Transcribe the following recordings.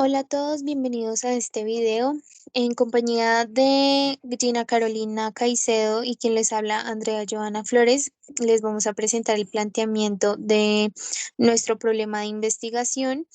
Hola a todos, bienvenidos a este video en compañía de Gina Carolina Caicedo y quien les habla Andrea Joana Flores. Les vamos a presentar el planteamiento de nuestro problema de investigación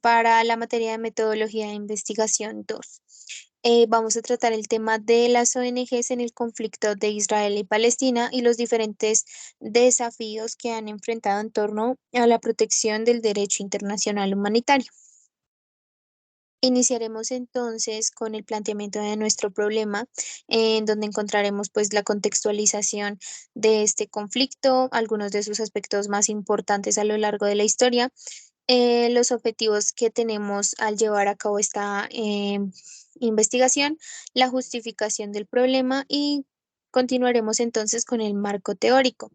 para la materia de metodología de investigación 2. Vamos a tratar el tema de las ONGs en el conflicto de Israel y Palestina y los diferentes desafíos que han enfrentado en torno a la protección del derecho internacional humanitario. Iniciaremos entonces con el planteamiento de nuestro problema, en donde encontraremos pues la contextualización de este conflicto, algunos de sus aspectos más importantes a lo largo de la historia, los objetivos que tenemos al llevar a cabo esta investigación, la justificación del problema y continuaremos entonces con el marco teórico.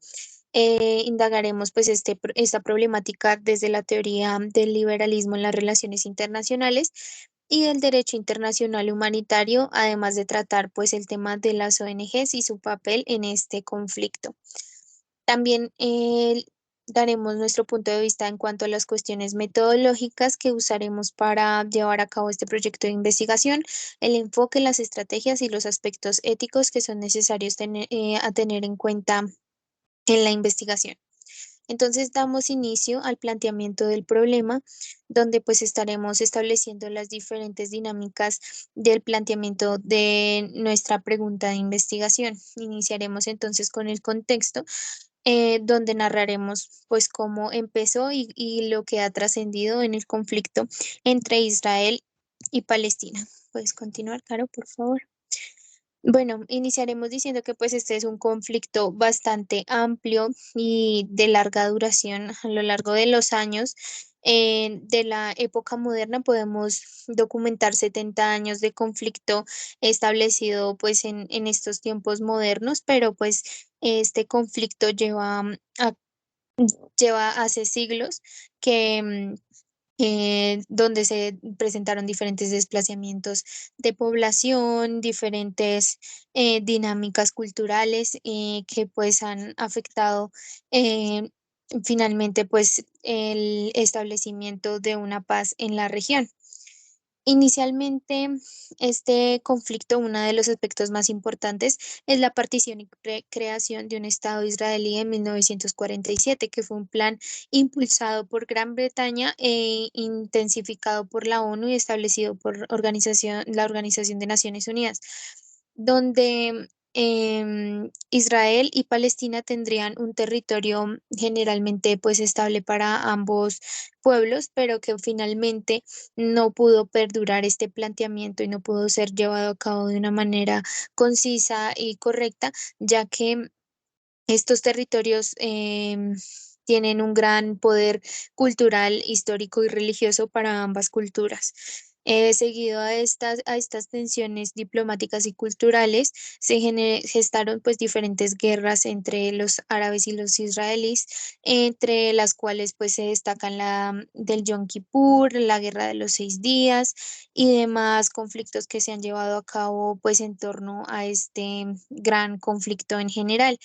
Indagaremos pues esta problemática desde la teoría del liberalismo en las relaciones internacionales y del derecho internacional humanitario, además de tratar pues el tema de las ONGs y su papel en este conflicto. También daremos nuestro punto de vista en cuanto a las cuestiones metodológicas que usaremos para llevar a cabo este proyecto de investigación, el enfoque, las estrategias y los aspectos éticos que son necesarios a tener en cuenta en la investigación. Entonces damos inicio al planteamiento del problema, donde pues estaremos estableciendo las diferentes dinámicas del planteamiento de nuestra pregunta de investigación. Iniciaremos entonces con el contexto, donde narraremos pues cómo empezó y lo que ha trascendido en el conflicto entre Israel y Palestina. ¿Puedes continuar, Caro, por favor? Bueno, iniciaremos diciendo que pues este es un conflicto bastante amplio y de larga duración a lo largo de los años. De la época moderna podemos documentar 70 años de conflicto establecido pues en estos tiempos modernos, pero pues este conflicto lleva hace siglos que donde se presentaron diferentes desplazamientos de población, diferentes dinámicas culturales que pues han afectado eh, finalmente pues el establecimiento de una paz en la región. Inicialmente, este conflicto, uno de los aspectos más importantes es la partición y creación de un Estado israelí en 1947, que fue un plan impulsado por Gran Bretaña e intensificado por la ONU y establecido por la Organización de Naciones Unidas, donde Israel y Palestina tendrían un territorio generalmente pues estable para ambos pueblos, pero que finalmente no pudo perdurar este planteamiento y no pudo ser llevado a cabo de una manera concisa y correcta, ya que estos territorios tienen un gran poder cultural, histórico y religioso para ambas culturas. Seguido a estas tensiones diplomáticas y culturales, se gestaron pues diferentes guerras entre los árabes y los israelíes, entre las cuales pues se destacan la del Yom Kippur, la Guerra de los 6 días y demás conflictos que se han llevado a cabo pues en torno a este gran conflicto en general.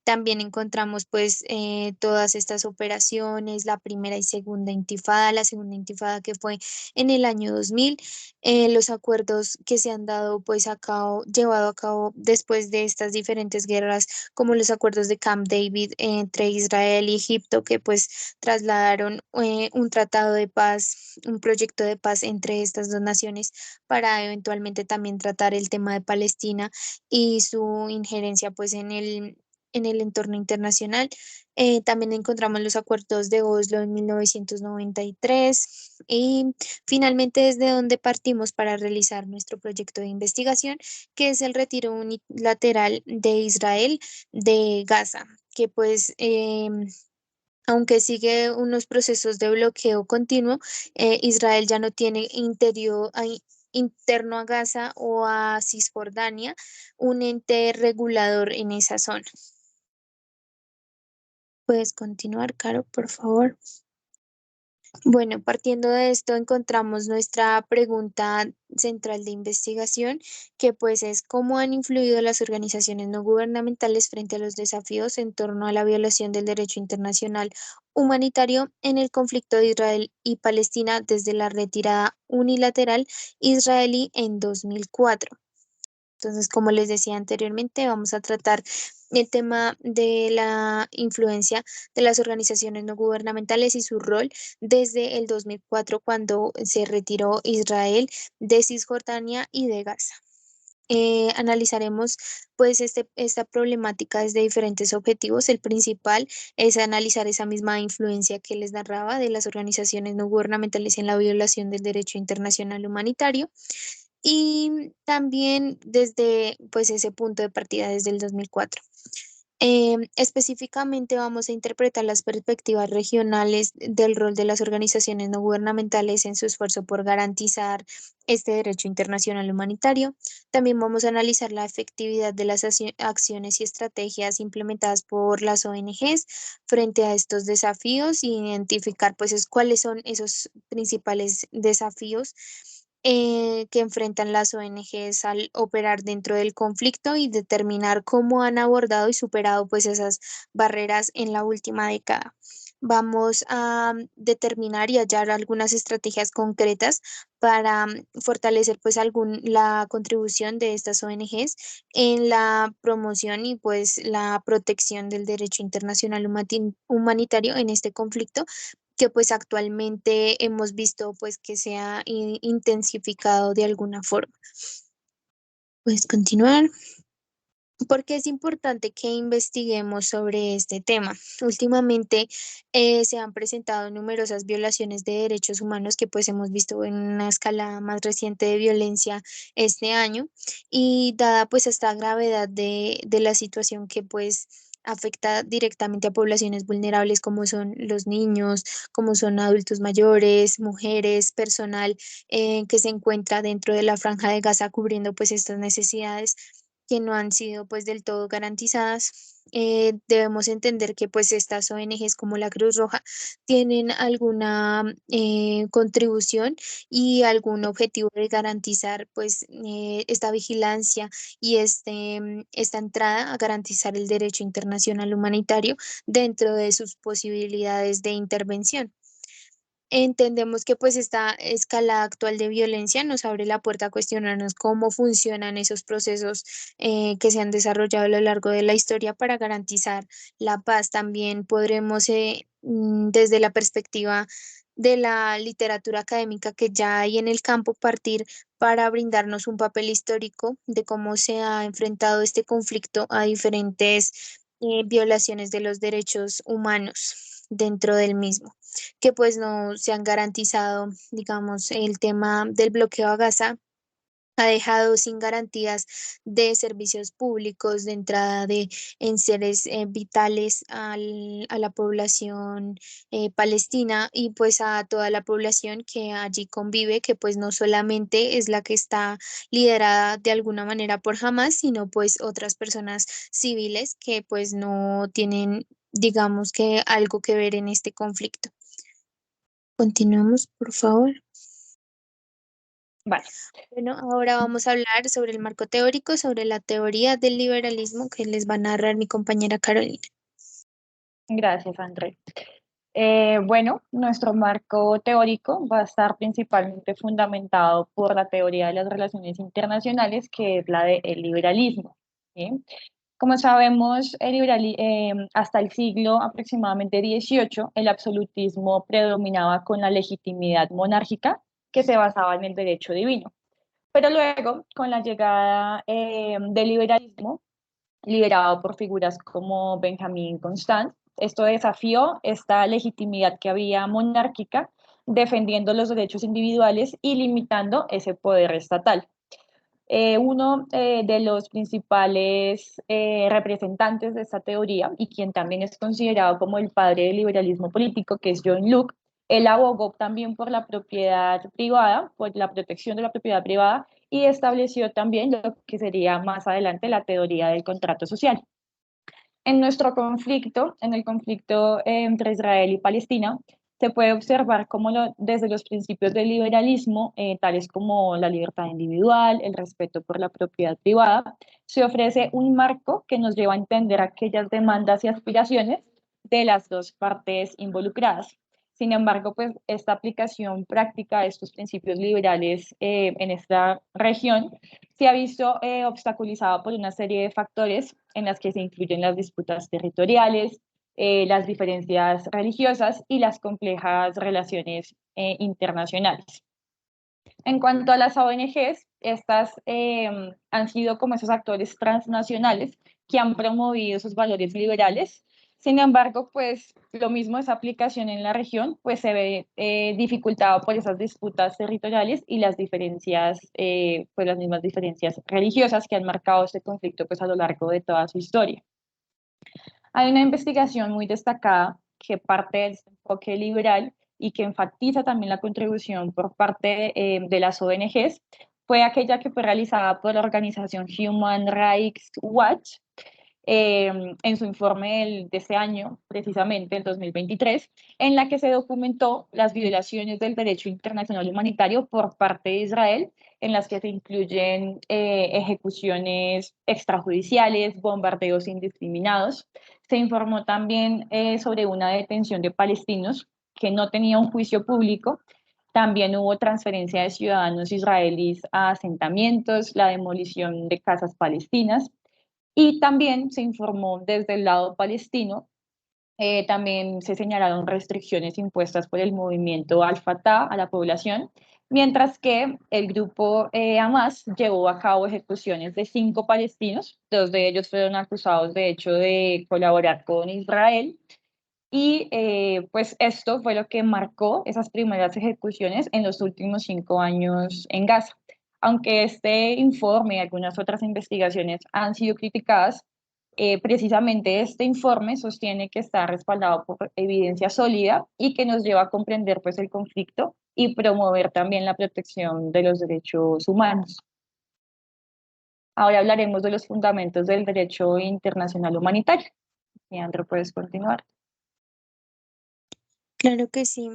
También encontramos pues todas estas operaciones, la primera y segunda intifada, la segunda intifada que fue en el año 2000, los acuerdos que se han dado pues llevado a cabo después de estas diferentes guerras, como los acuerdos de Camp David entre Israel y Egipto, que pues trasladaron un tratado de paz, un proyecto de paz entre estas dos naciones para eventualmente también tratar el tema de Palestina y su injerencia pues en el entorno internacional. También encontramos los acuerdos de Oslo en 1993 y finalmente desde donde partimos para realizar nuestro proyecto de investigación, que es el retiro unilateral de Israel de Gaza, que pues aunque sigue unos procesos de bloqueo continuo, Israel ya no tiene interno a Gaza o a Cisjordania un ente regulador en esa zona. Puedes continuar, Caro, por favor. Bueno, partiendo de esto, encontramos nuestra pregunta central de investigación, que pues es cómo han influido las organizaciones no gubernamentales frente a los desafíos en torno a la violación del derecho internacional humanitario en el conflicto de Israel y Palestina desde la retirada unilateral israelí en 2004. Entonces, como les decía anteriormente, vamos a tratar el tema de la influencia de las organizaciones no gubernamentales y su rol desde el 2004, cuando se retiró Israel de Cisjordania y de Gaza. Analizaremos pues esta problemática desde diferentes objetivos. El principal es analizar esa misma influencia que les narraba de las organizaciones no gubernamentales en la violación del derecho internacional humanitario, y también desde pues ese punto de partida desde el 2004. Específicamente vamos a interpretar las perspectivas regionales del rol de las organizaciones no gubernamentales en su esfuerzo por garantizar este derecho internacional humanitario. También vamos a analizar la efectividad de las acciones y estrategias implementadas por las ONGs frente a estos desafíos, y identificar pues cuáles son esos principales desafíos que enfrentan las ONGs al operar dentro del conflicto, y determinar cómo han abordado y superado pues esas barreras en la última década. Vamos a determinar y hallar algunas estrategias concretas para fortalecer pues la contribución de estas ONGs en la promoción y pues la protección del derecho internacional humanitario en este conflicto, que pues actualmente hemos visto pues que se ha intensificado de alguna forma. Puedes continuar. ¿Por qué es importante que investiguemos sobre este tema? Últimamente se han presentado numerosas violaciones de derechos humanos que pues hemos visto en una escala más reciente de violencia este año, y dada pues esta gravedad de la situación que pues afecta directamente a poblaciones vulnerables como son los niños, como son adultos mayores, mujeres, personal que se encuentra dentro de la franja de Gaza cubriendo pues estas necesidades que no han sido pues del todo garantizadas. Debemos entender que pues estas ONGs como la Cruz Roja tienen alguna contribución y algún objetivo de garantizar pues esta vigilancia y esta entrada a garantizar el derecho internacional humanitario dentro de sus posibilidades de intervención. Entendemos que pues esta escala actual de violencia nos abre la puerta a cuestionarnos cómo funcionan esos procesos que se han desarrollado a lo largo de la historia para garantizar la paz. También podremos, desde la perspectiva de la literatura académica que ya hay en el campo, partir para brindarnos un papel histórico de cómo se ha enfrentado este conflicto a diferentes violaciones de los derechos humanos dentro del mismo, que pues no se han garantizado. Digamos, el tema del bloqueo a Gaza ha dejado sin garantías de servicios públicos, de entrada de enseres vitales a la población palestina, y pues a toda la población que allí convive, que pues no solamente es la que está liderada de alguna manera por Hamas, sino pues otras personas civiles que pues no tienen, digamos, que algo que ver en este conflicto. Continuemos, por favor. Vale, Bueno, ahora vamos a hablar sobre el marco teórico, sobre la teoría del liberalismo, que les va a narrar mi compañera Carolina. gracias, André. Bueno, nuestro marco teórico va a estar principalmente fundamentado por la teoría de las relaciones internacionales, que es la del liberalismo. ¿Sí? Como sabemos, hasta el siglo aproximadamente 18, el absolutismo predominaba con la legitimidad monárquica que se basaba en el derecho divino. Pero luego, con la llegada del liberalismo, liderado por figuras como Benjamin Constant, esto desafió esta legitimidad que había monárquica, defendiendo los derechos individuales y limitando ese poder estatal. Uno de los principales representantes de esta teoría y quien también es considerado como el padre del liberalismo político, que es John Locke, él abogó también por la propiedad privada, por la protección de la propiedad privada y estableció también lo que sería más adelante la teoría del contrato social. En nuestro conflicto, en el conflicto entre Israel y Palestina, se puede observar cómo desde los principios del liberalismo, tales como la libertad individual, el respeto por la propiedad privada, se ofrece un marco que nos lleva a entender aquellas demandas y aspiraciones de las dos partes involucradas. Sin embargo, pues esta aplicación práctica de estos principios liberales en esta región se ha visto obstaculizada por una serie de factores en las que se incluyen las disputas territoriales, las diferencias religiosas y las complejas relaciones internacionales. En cuanto a las ONGs, estas han sido como esos actores transnacionales que han promovido esos valores liberales. Sin embargo, pues lo mismo esa aplicación en la región, pues se ve dificultado por esas disputas territoriales y las diferencias, pues las mismas diferencias religiosas que han marcado este conflicto pues a lo largo de toda su historia. Hay una investigación muy destacada que parte del enfoque liberal y que enfatiza también la contribución por parte de las ONGs, fue aquella que fue realizada por la organización Human Rights Watch en su informe de ese año, precisamente el 2023, en la que se documentó las violaciones del derecho internacional humanitario por parte de Israel, en las que se incluyen ejecuciones extrajudiciales, bombardeos indiscriminados. Se informó también sobre una detención de palestinos que no tenía un juicio público. También hubo transferencia de ciudadanos israelíes a asentamientos, la demolición de casas palestinas y también se informó desde el lado palestino, también se señalaron restricciones impuestas por el movimiento Al-Fatah a la población, mientras que el grupo Hamas llevó a cabo ejecuciones de 5 palestinos, 2 de ellos fueron acusados de hecho de colaborar con Israel, y pues esto fue lo que marcó esas primeras ejecuciones en los últimos 5 años en Gaza. Aunque este informe y algunas otras investigaciones han sido criticadas, precisamente este informe sostiene que está respaldado por evidencia sólida y que nos lleva a comprender pues el conflicto y promover también la protección de los derechos humanos. Ahora hablaremos de los fundamentos del derecho internacional humanitario. Leandro, puedes continuar. Claro que sí.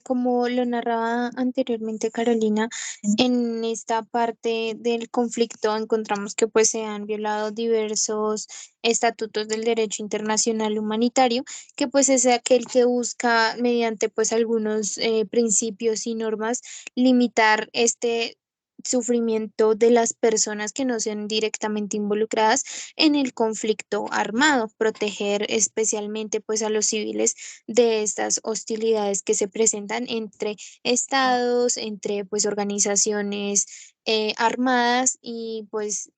Como lo narraba anteriormente Carolina, en esta parte del conflicto encontramos que pues se han violado diversos estatutos del derecho internacional humanitario, que pues es aquel que busca mediante pues algunos principios y normas limitar este sufrimiento de las personas que no sean directamente involucradas en el conflicto armado, proteger especialmente pues a los civiles de estas hostilidades que se presentan entre estados, entre pues organizaciones armadas y pues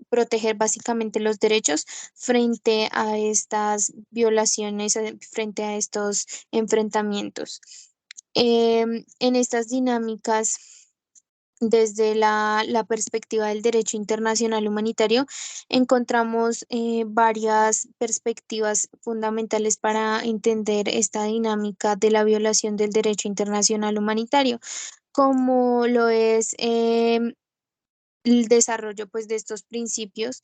proteger básicamente los derechos frente a estas violaciones, frente a estos enfrentamientos. En estas dinámicas desde la perspectiva del derecho internacional humanitario, encontramos varias perspectivas fundamentales para entender esta dinámica de la violación del derecho internacional humanitario, como lo es el desarrollo pues de estos principios,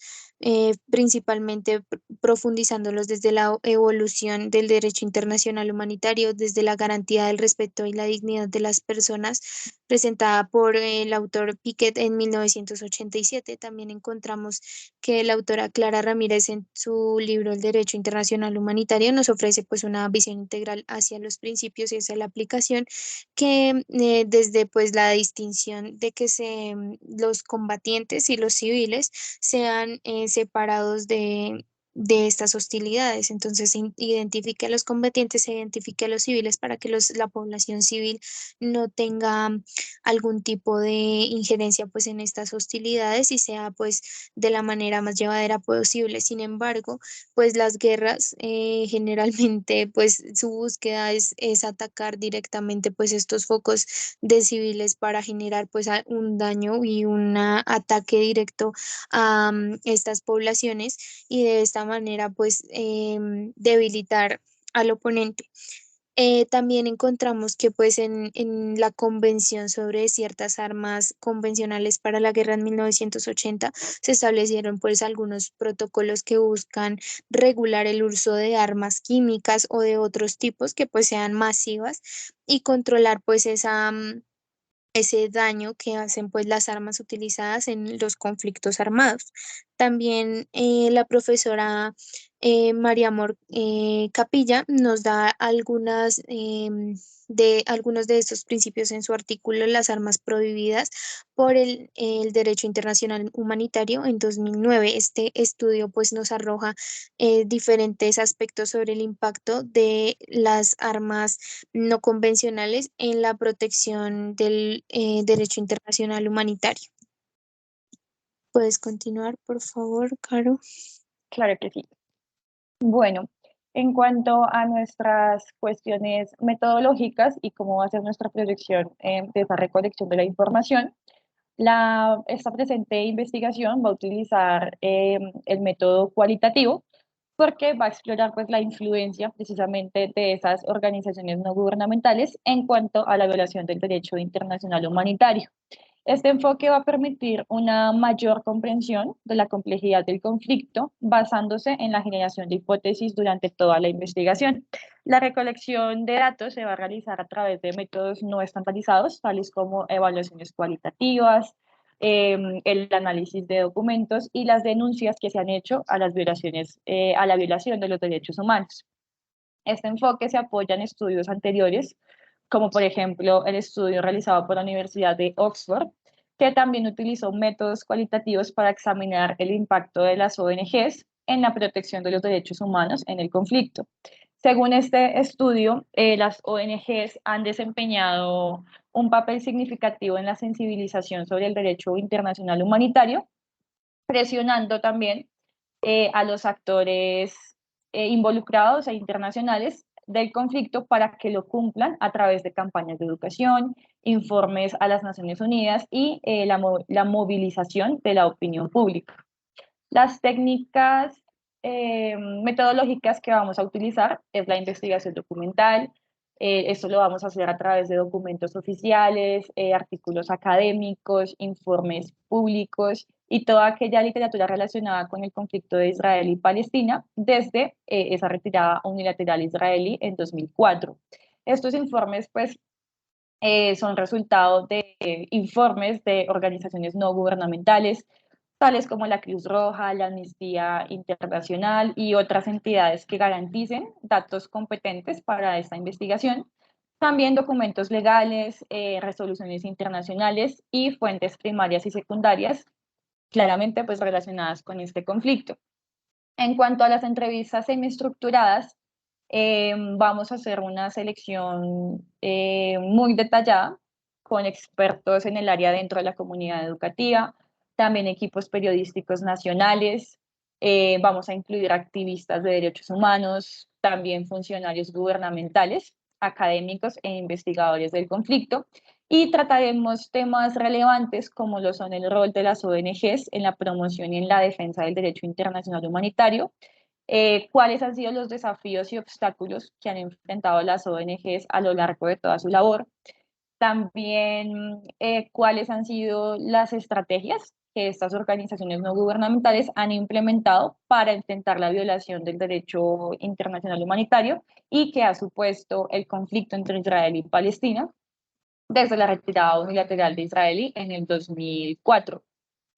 principalmente profundizándolos desde la evolución del derecho internacional humanitario, desde la garantía del respeto y la dignidad de las personas, presentada por el autor Piquet en 1987. También encontramos que la autora Clara Ramírez en su libro El Derecho Internacional Humanitario nos ofrece pues una visión integral hacia los principios y hacia la aplicación que desde pues la distinción de que los combatientes y los civiles sean separados de estas hostilidades. Entonces, se identifique a los combatientes, se identifique a los civiles para que la población civil no tenga algún tipo de injerencia pues en estas hostilidades y sea pues de la manera más llevadera posible. Sin embargo, pues las guerras generalmente pues su búsqueda es atacar directamente pues estos focos de civiles para generar pues un daño y un ataque directo a estas poblaciones y de esta manera pues debilitar al oponente. También encontramos que pues en la Convención sobre ciertas armas convencionales para la guerra en 1980 se establecieron pues algunos protocolos que buscan regular el uso de armas químicas o de otros tipos que pues sean masivas y controlar pues ese daño que hacen pues las armas utilizadas en los conflictos armados. También la profesora María Amor Capilla nos da algunos de estos principios en su artículo Las armas prohibidas por el derecho internacional humanitario en 2009. Este estudio pues nos arroja diferentes aspectos sobre el impacto de las armas no convencionales en la protección del derecho internacional humanitario. ¿Puedes continuar, por favor, Caro? Claro que sí. Bueno, en cuanto a nuestras cuestiones metodológicas y cómo va a ser nuestra proyección de esa recolección de la información, esta presente investigación va a utilizar el método cualitativo porque va a explorar pues, la influencia precisamente de esas organizaciones no gubernamentales en cuanto a la violación del derecho internacional humanitario. Este enfoque va a permitir una mayor comprensión de la complejidad del conflicto basándose en la generación de hipótesis durante toda la investigación. La recolección de datos se va a realizar a través de métodos no estandarizados, tales como evaluaciones cualitativas, el análisis de documentos y las denuncias que se han hecho a las violaciones, a la violación de los derechos humanos. Este enfoque se apoya en estudios anteriores, como por ejemplo el estudio realizado por la Universidad de Oxford, que también utilizó métodos cualitativos para examinar el impacto de las ONGs en la protección de los derechos humanos en el conflicto. Según este estudio, las ONGs han desempeñado un papel significativo en la sensibilización sobre el derecho internacional humanitario, presionando también a los actores involucrados e internacionales del conflicto para que lo cumplan a través de campañas de educación, informes a las Naciones Unidas y la movilización de la opinión pública. Las técnicas metodológicas que vamos a utilizar es la investigación documental. Esto lo vamos a hacer a través de documentos oficiales, artículos académicos, informes públicos y toda aquella literatura relacionada con el conflicto de Israel y Palestina desde esa retirada unilateral israelí en 2004. Estos informes, pues, son resultado de informes de organizaciones no gubernamentales, tales como la Cruz Roja, la Amnistía Internacional y otras entidades que garanticen datos competentes para esta investigación. También documentos legales, resoluciones internacionales y fuentes primarias y secundarias, claramente pues relacionadas con este conflicto. En cuanto a las entrevistas semiestructuradas, vamos a hacer una selección muy detallada con expertos en el área dentro de la comunidad educativa, también equipos periodísticos nacionales, vamos a incluir activistas de derechos humanos, también funcionarios gubernamentales, académicos e investigadores del conflicto, y trataremos temas relevantes como lo son el rol de las ONGs en la promoción y en la defensa del derecho internacional humanitario, cuáles han sido los desafíos y obstáculos que han enfrentado las ONGs a lo largo de toda su labor, también cuáles han sido las estrategias que estas organizaciones no gubernamentales han implementado para enfrentar la violación del derecho internacional humanitario y que ha supuesto el conflicto entre Israel y Palestina desde la retirada unilateral de Israel en el 2004.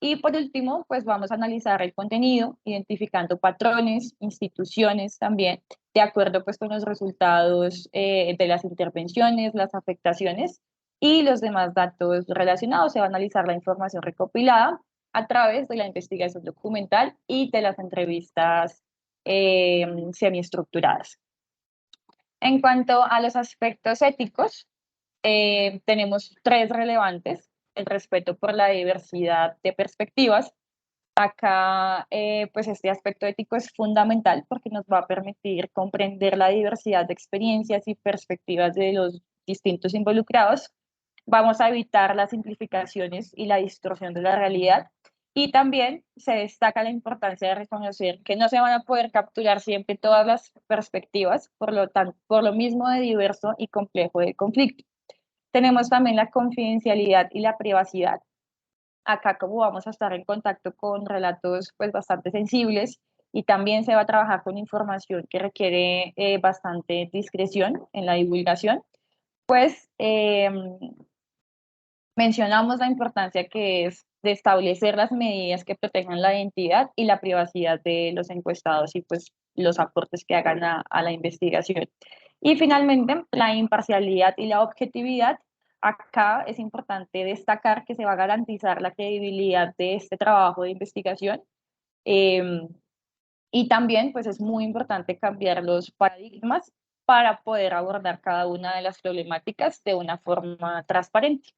Y por último, pues vamos a analizar el contenido, identificando patrones, instituciones también, de acuerdo pues con los resultados de las intervenciones, las afectaciones y los demás datos relacionados. Se va a analizar la información recopilada a través de la investigación documental y de las entrevistas semiestructuradas. En cuanto a los aspectos éticos, tenemos tres relevantes: el respeto por la diversidad de perspectivas. Acá, pues este aspecto ético es fundamental porque nos va a permitir comprender la diversidad de experiencias y perspectivas de los distintos involucrados. Vamos a evitar las simplificaciones y la distorsión de la realidad Y también se destaca la importancia de reconocer que no se van a poder capturar siempre todas las perspectivas, por lo mismo de diverso y complejo el conflicto. Tenemos también la confidencialidad y la privacidad. Acá, como vamos a estar en contacto con relatos pues bastante sensibles, y también se va a trabajar con información que requiere bastante discreción en la divulgación, pues mencionamos la importancia que es de establecer las medidas que protejan la identidad y la privacidad de los encuestados y pues los aportes que hagan a la investigación. Y finalmente, la imparcialidad y la objetividad. Acá es importante destacar que se va a garantizar la credibilidad de este trabajo de investigación, eh, y también pues es muy importante cambiar los paradigmas para poder abordar cada una de las problemáticas de una forma transparente.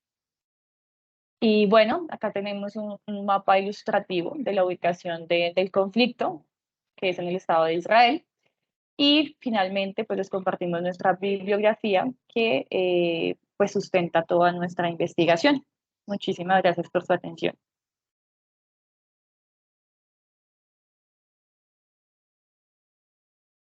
Y bueno, acá tenemos un mapa ilustrativo de la ubicación del conflicto, que es en el Estado de Israel. Y finalmente, pues les compartimos nuestra bibliografía que pues sustenta toda nuestra investigación. Muchísimas gracias por su atención.